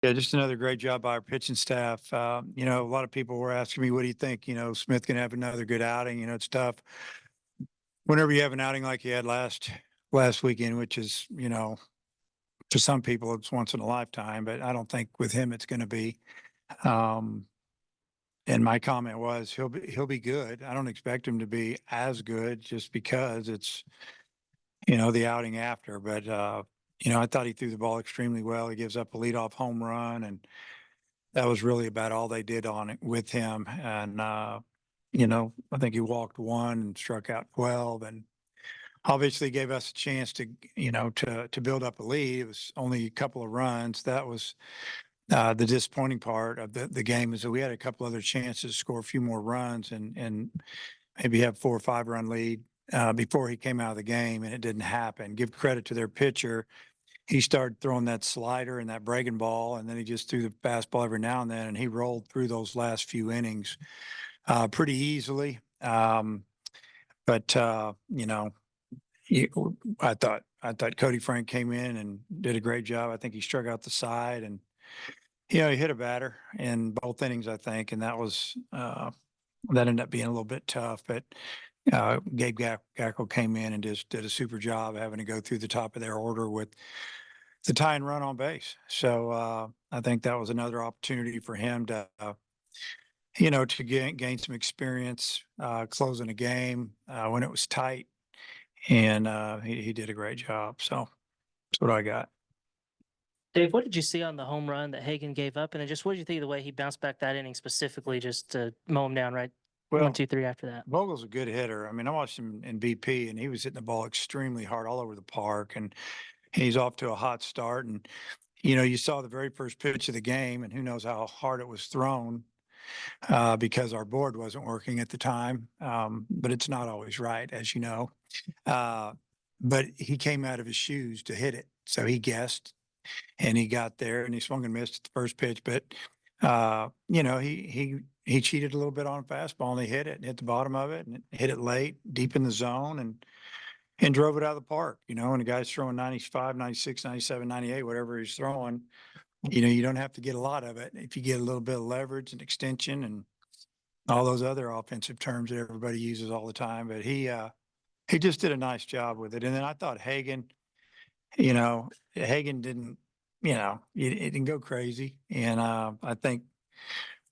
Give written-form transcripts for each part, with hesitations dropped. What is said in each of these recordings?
Yeah, just another great job by our pitching staff. A lot of people were asking me, what do you think? Smith can have another good outing. It's tough whenever you have an outing like he had last weekend, which is, to some people it's once in a lifetime, but I don't think with him it's going to be. Um, and my comment was he'll be good. I don't expect him to be as good just because it's, the outing after. But I thought he threw the ball extremely well. He gives up a leadoff home run, and that was really about all they did on it with him. And I think he walked one and struck out 12, and obviously gave us a chance to build up a lead. It was only a couple of runs. That was the disappointing part of the game, is that we had a couple other chances to score a few more runs and maybe have 4 or 5 run lead before he came out of the game, and it didn't happen. Give credit to their pitcher. He started throwing that slider and that breaking ball, and then he just threw the fastball every now and then, and he rolled through those last few innings pretty easily. But he, I thought Cody Frank came in and did a great job. I think he struck out the side, and he hit a batter in both innings, I think, and that ended up being a little bit tough. But Gabe Gackle came in and just did a super job having to go through the top of their order with the tying run on base. So I think that was another opportunity for him to gain some experience closing a game when it was tight, and he did a great job. So that's what I got. Dave, what did you see on the home run that Hagen gave up? And then just what did you think of the way he bounced back that inning specifically just to mow him down right Well, 1, 2, 3 after that? Vogel's a good hitter. I mean, I watched him in BP, and he was hitting the ball extremely hard all over the park, and he's off to a hot start. And you saw the very first pitch of the game, and who knows how hard it was thrown because our board wasn't working at the time. But it's not always right, as you know. Uh, but he came out of his shoes to hit it, so he guessed, and he got there, and he swung and missed at the first pitch. But he cheated a little bit on a fastball, and he hit it and hit the bottom of it and hit it late, deep in the zone, and drove it out of the park. And the guy's throwing 95, 96, 97, 98, whatever he's throwing. You don't have to get a lot of it. If you get a little bit of leverage and extension and all those other offensive terms that everybody uses all the time, but he just did a nice job with it. And then I thought Hagen didn't, it didn't go crazy. And I think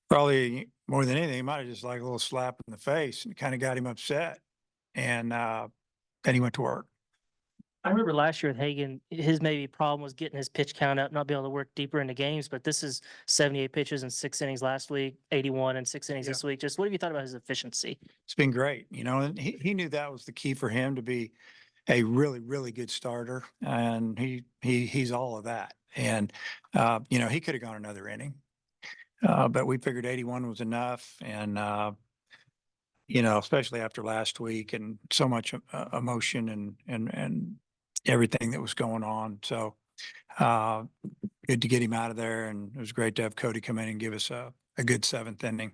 probably more than anything, he might have just like a little slap in the face, and it kind of got him upset. And then he went to work. I remember last year with Hagen, his maybe problem was getting his pitch count up, not be able to work deeper into games. But this is 78 pitches in 6 innings last week, 81 in 6 innings this week. Just what have you thought about his efficiency? It's been great, and he knew that was the key for him to be a really, really good starter. And he's all of that. And, he could have gone another inning, but we figured 81 was enough. And, especially after last week and so much emotion and everything that was going on. So good to get him out of there. And it was great to have Cody come in and give us a good 7th inning.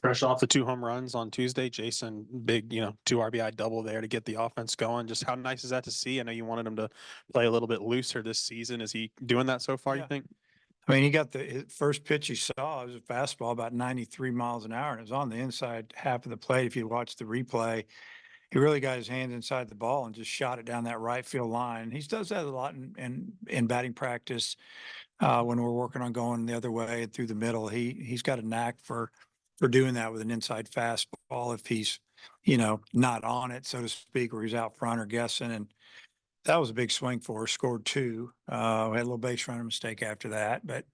Fresh off the 2 home runs on Tuesday, Jason, big, 2 RBI double there to get the offense going. Just how nice is that to see? I know you wanted him to play a little bit looser this season. Is he doing that so far, you think? I mean, he got his first pitch he saw, it was a fastball about 93 miles an hour, and it was on the inside half of the plate. If you watch the replay, he really got his hands inside the ball and just shot it down that right field line. He does that a lot in batting practice when we're working on going the other way and through the middle. He's got a knack for doing that with an inside fastball if he's, not on it, so to speak, or he's out front or guessing. And that was a big swing for us. Scored 2. We had a little base running mistake after that, but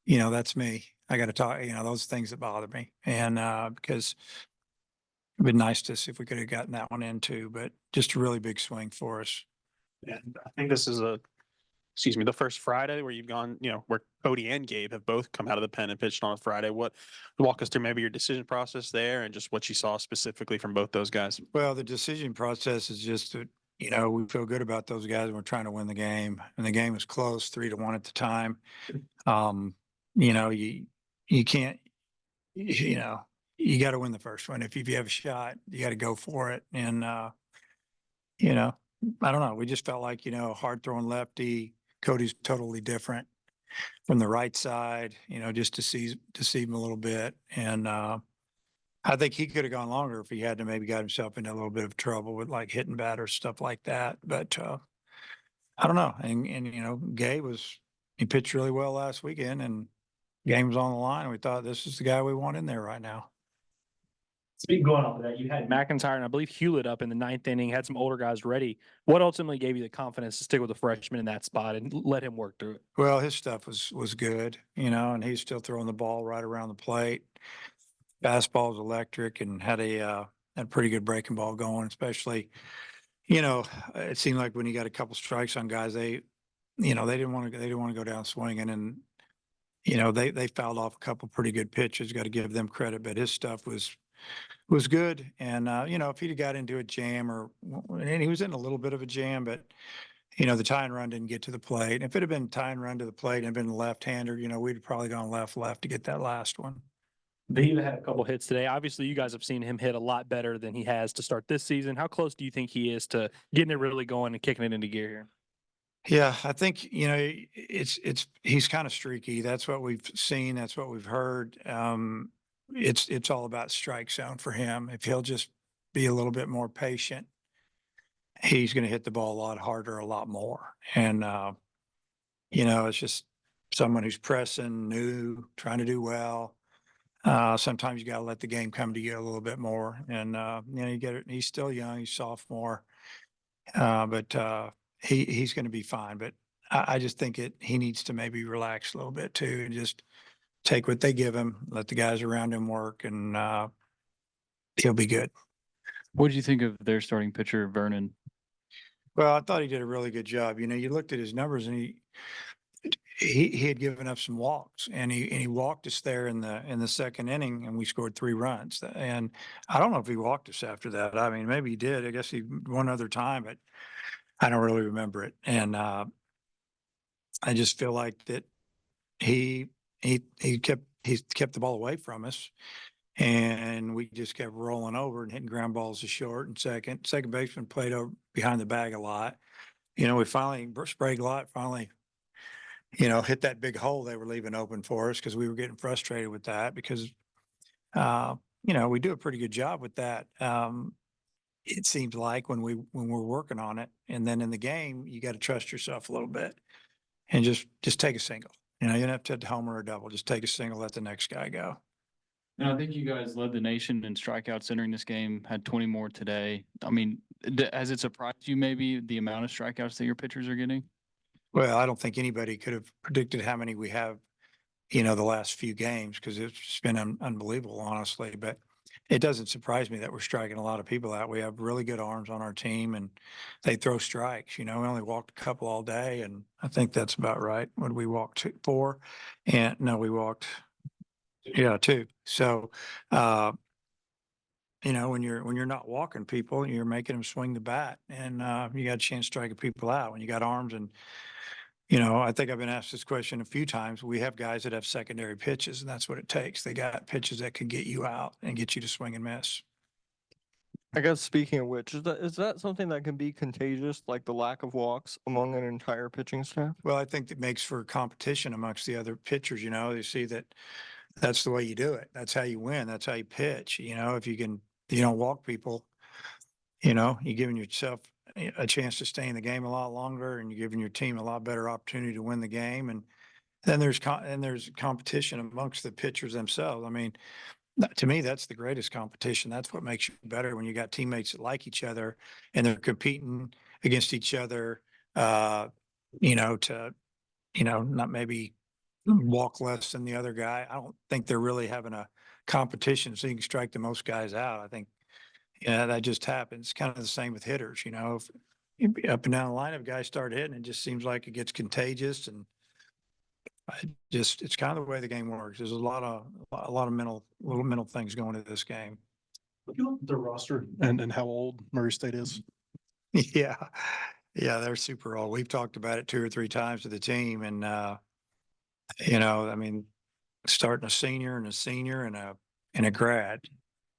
that's me. I got to talk. Those things that bother me, and because it'd been nice to see if we could have gotten that one in too. But just a really big swing for us. And I think this is the first Friday where you've gone, where Cody and Gabe have both come out of the pen and pitched on a Friday. Walk us through maybe your decision process there and just what you saw specifically from both those guys. Well, the decision process is just that, we feel good about those guys and we're trying to win the game. And the game was close, 3-1 at the time. You can't, you got to win the first one. If you have a shot, you got to go for it. And, I don't know. We just felt like, hard throwing lefty. Cody's totally different. from the right side, just to deceive him a little bit. And I think he could have gone longer if he had to maybe got himself into a little bit of trouble with like hitting batters, stuff like that. But I don't know. And Gay he pitched really well last weekend, and game was on the line. And we thought this is the guy we want in there right now. Speaking going off of that, you had McIntyre and I believe Hewlett up in the ninth inning, had some older guys ready. What ultimately gave you the confidence to stick with the freshman in that spot and let him work through it? Well, his stuff was good, and he's still throwing the ball right around the plate. Fastball was electric and had a pretty good breaking ball going, especially, it seemed like when he got a couple strikes on guys, they didn't want to go down swinging, and they fouled off a couple pretty good pitches. Got to give them credit, but his stuff was good. And if he'd have got into a jam and he was in a little bit of a jam, but the tie and run didn't get to the plate. And if it had been tie and run to the plate and been a left-hander, we'd have probably gone left to get that last one. He had a couple hits today. Obviously, you guys have seen him hit a lot better than he has to start this season. How close do you think he is to getting it really going and kicking it into gear here? Yeah, I think, he's kind of streaky. That's what we've seen. That's what we've heard. It's all about strike zone for him. If he'll just be a little bit more patient, he's going to hit the ball a lot harder, a lot more. And, it's just someone who's pressing, new, trying to do well. Sometimes you got to let the game come to you a little bit more. And, you get it. He's still young. He's sophomore. But he's going to be fine. But I just think he needs to maybe relax a little bit too, and just take what they give him, let the guys around him work, and he'll be good. What did you think of their starting pitcher, Vernon? Well, I thought he did a really good job. You looked at his numbers, and he had given up some walks, and he walked us there in the second inning, and we scored 3 runs. And I don't know if he walked us after that. I mean, maybe he did. I guess he one other time, but I don't really remember it. And I just feel like that he kept the ball away from us, and we just kept rolling over and hitting ground balls to short and second. Second baseman played over behind the bag a lot. We finally, Sprague Lott finally, hit that big hole they were leaving open for us, because we were getting frustrated with that, because we do a pretty good job with that. It seems like when we're working on it, and then in the game, you got to trust yourself a little bit and just take a single. You don't have to hit a homer or a double. Just take a single, let the next guy go. And I think you guys led the nation in strikeouts entering this game, had 20 more today. I mean, has it surprised you maybe the amount of strikeouts that your pitchers are getting? Well, I don't think anybody could have predicted how many we have, the last few games, because it's just been unbelievable, honestly. But it doesn't surprise me that we're striking a lot of people out. We have really good arms on our team, and they throw strikes. We only walked a couple all day, and I think that's about right. When we walked 4, and no, we walked, 2. So, when you're not walking people, you're making them swing the bat, and you got a chance striking people out when you got arms. And I think I've been asked this question a few times. We have guys that have secondary pitches, and that's what it takes. They got pitches that can get you out and get you to swing and miss. I guess speaking of which, is that something that can be contagious, like the lack of walks among an entire pitching staff? Well, I think that makes for competition amongst the other pitchers. You see that's the way you do it. That's how you win. That's how you pitch. If you don't walk people, you're giving yourself a chance to stay in the game a lot longer, and you're giving your team a lot better opportunity to win the game. And then there's competition amongst the pitchers themselves. I mean, to me, that's the greatest competition. That's what makes you better, when you got teammates that like each other and they're competing against each other, to, not maybe walk less than the other guy. I don't think they're really having a competition so you can strike the most guys out. I think, that just happens. Kind of the same with hitters. If up and down the line, if guys start hitting, it just seems like it gets contagious, and it's kind of the way the game works. There's a lot of little mental things going into this game. The roster and how old Murray State is. Yeah. Yeah, they're super old. We've talked about it 2 or 3 times with the team, and I mean, starting a senior and a grad.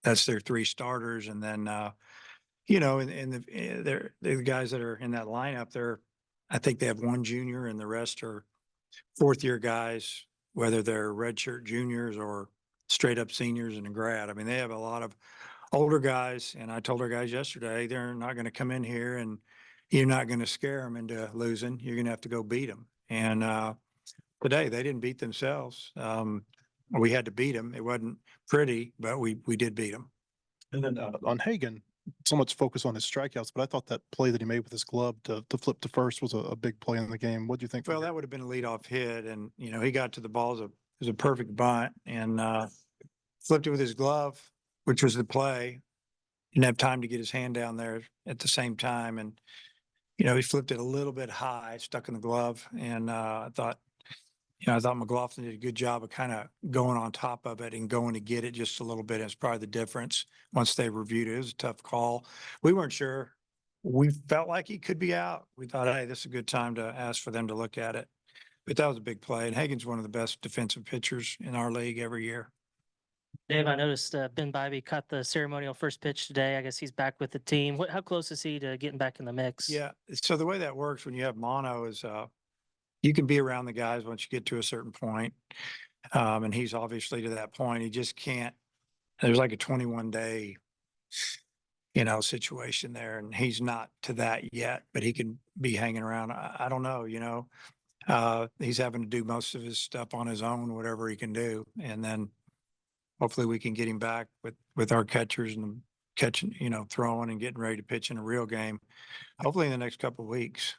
That's their 3 starters, and then they're the guys that are in that lineup. I think they have 1 junior, and the rest are fourth year guys, whether they're redshirt juniors or straight up seniors and a grad. I mean, they have a lot of older guys, and I told our guys yesterday, they're not going to come in here and you're not going to scare them into losing. You're going to have to go beat them. And today they didn't beat themselves. We had to beat them. It wasn't pretty, but we did beat them. And then on Hagen, so much focus on his strikeouts, but I thought that play that he made with his glove to flip to first was a big play in the game. What do you think? Well, that would have been a leadoff hit, and he got to the ball as a perfect bunt and flipped it with his glove, which was the play. Didn't have time to get his hand down there at the same time, and he flipped it a little bit high, stuck in the glove, and I thought McLaughlin did a good job of kind of going on top of it and going to get it just a little bit. It's probably the difference once they reviewed it. It was a tough call. We weren't sure. We felt like he could be out. We thought, hey, this is a good time to ask for them to look at it. But that was a big play. And Hagen's one of the best defensive pitchers in our league every year. Dave, I noticed Ben Bybee caught the ceremonial first pitch today. I guess he's back with the team. How close is he to getting back in the mix? Yeah. So the way that works when you have mono is you can be around the guys once you get to a certain point. And he's obviously to that point. He just can't. There's like a 21-day, situation there, and he's not to that yet, but he can be hanging around. I don't know, he's having to do most of his stuff on his own, whatever he can do. And then hopefully we can get him back with our catchers and catching, throwing and getting ready to pitch in a real game, hopefully in the next couple of weeks.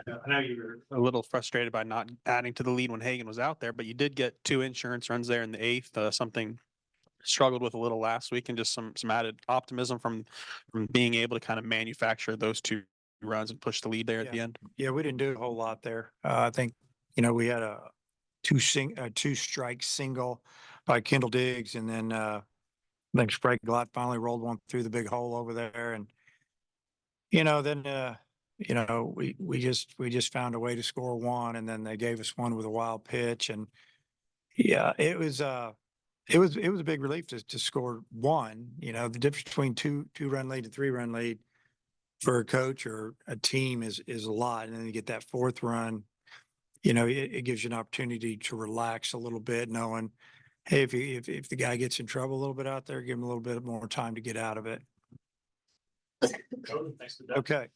I know you were a little frustrated by not adding to the lead when Hagen was out there, but you did get 2 insurance runs there in the 8th, something struggled with a little last week, and just some added optimism from being able to kind of manufacture those 2 runs and push the lead there at the end. Yeah, we didn't do a whole lot there. I think, we had a 2-strike single by Kendall Diggs, and then I think Sprague Glott finally rolled one through the big hole over there. And, then, we just found a way to score one, and then they gave us one with a wild pitch. And yeah, it was a big relief to score one. The difference between two-run lead and 3-run lead for a coach or a team is a lot. And then you get that 4th run, it gives you an opportunity to relax a little bit, knowing, hey, if the guy gets in trouble a little bit out there, give him a little bit more time to get out of it. Okay.